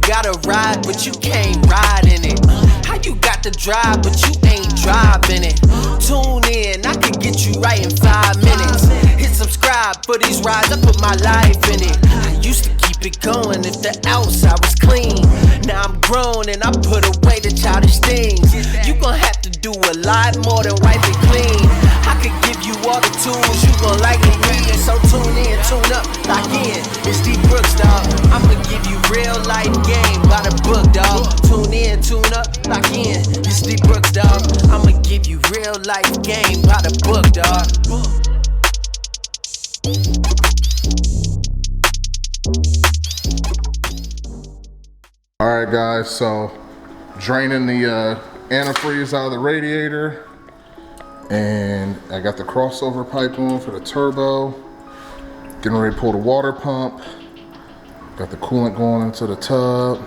got a ride, but you can't ride in it? How you got the drive, but you ain't driving it? Tune in, I can get you right in 5 minutes. Hit subscribe for these rides, I put my life in it. I used to keep it going if the outside was clean. Now I'm grown and I put away the childish things. You gon' have to do a lot more than wipe it clean. I could give you all the tools you gon' likely need. So tune in, tune up, lock in. It's D Brooks, dog. I'ma give you real life game by the book, dog. Tune in, tune up, lock in. It's D Brooks, dog. I'ma give you real life game by the book, dog. Alright guys, so draining the antifreeze out of the radiator, and I got the crossover pipe on for the turbo, getting ready to pull the water pump, got the coolant going into the tub,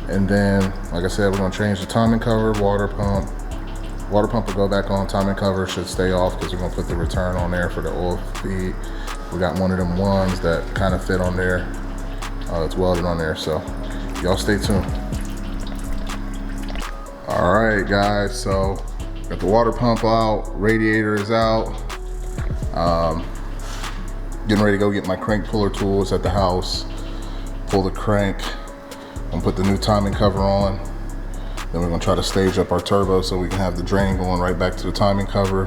and then like I said, we're going to change the timing cover. Water pump will go back on, timing cover should stay off because we're going to put the return on there for the oil feed. We got one of them ones that kind of fit on there, it's welded on there, so y'all stay tuned. All right guys, so got the water pump out, radiator is out. Getting ready to go get my crank puller tools at the house, pull the crank, and put the new timing cover on. Then we're gonna try to stage up our turbo so we can have the drain going right back to the timing cover,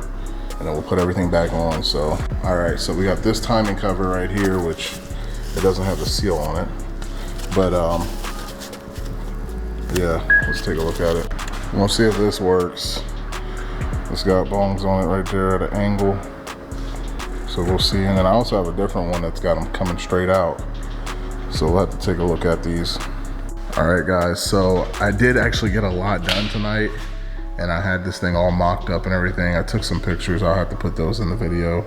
and then we'll put everything back on. So, all right, so we got this timing cover right here, which it doesn't have the seal on it, but yeah, let's take a look at it. We'll see if this works. It's got bongs on it right there at an angle, so we'll see. And then I also have a different one that's got them coming straight out, so we'll have to take a look at these. All right guys, so I did actually get a lot done tonight, and I had this thing all mocked up and everything. I took some pictures, I'll have to put those in the video,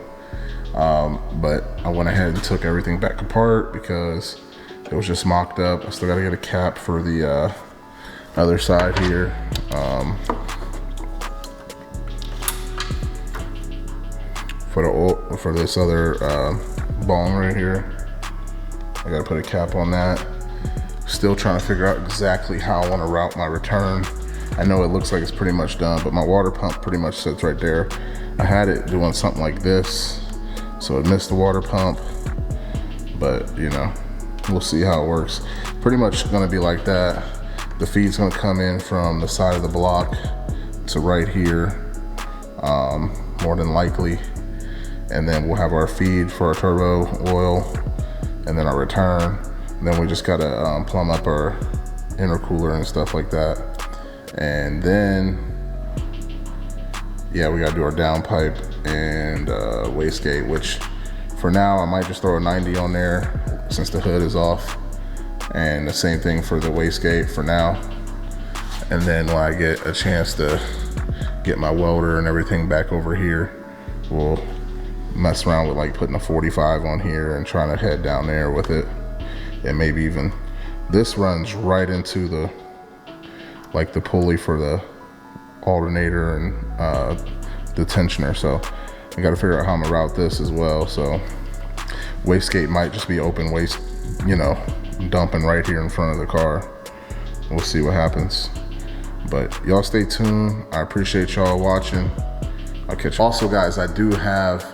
but I went ahead and took everything back apart because it was just mocked up. I still gotta get a cap for the other side here. For this other bong right here, I gotta put a cap on that. Still trying to figure out exactly how I want to route my return. I know it looks like it's pretty much done, but my water pump pretty much sits right there. I had it doing something like this, so it missed the water pump, but you know, we'll see how it works. Pretty much gonna be like that. The feed's gonna come in from the side of the block to right here, more than likely. And then we'll have our feed for our turbo oil, and then our return. And then we just gotta plumb up our intercooler and stuff like that. And then, yeah, we gotta do our downpipe and wastegate, which for now I might just throw a 90 on there since the hood is off. And the same thing for the wastegate for now. And then when I get a chance to get my welder and everything back over here, we'll mess around with like putting a 45 on here and trying to head down there with it. And maybe even, this runs right into the, like the pulley for the alternator and the tensioner. So I gotta figure out how I'm gonna route this as well. So wastegate might just be open waste, you know, dumping right here in front of the car. We'll see what happens. But y'all stay tuned. I appreciate y'all watching. I'll catch you. Also guys, I do have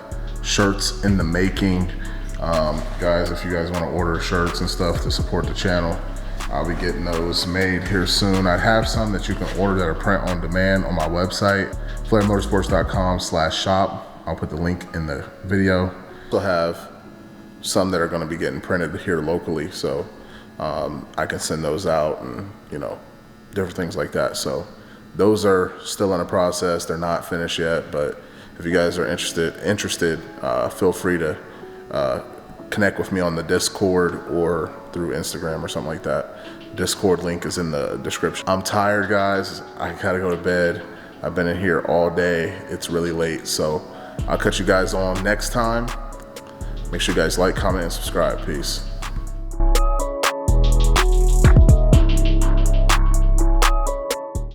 shirts in the making. Guys, if you guys want to order shirts and stuff to support the channel, I'll be getting those made here soon. I have some that you can order that are print on demand on my website, flairmotorsports.com/shop. I'll put the link in the video. Also have some that are going to be getting printed here locally, so I can send those out, and you know, different things like that. So those are still in a process. They're not finished yet, but if you guys are interested, feel free to connect with me on the Discord or through Instagram or something like that. Discord link is in the description. I'm tired, guys. I gotta go to bed. I've been in here all day. It's really late, so I'll catch you guys on next time. Make sure you guys like, comment, and subscribe. Peace.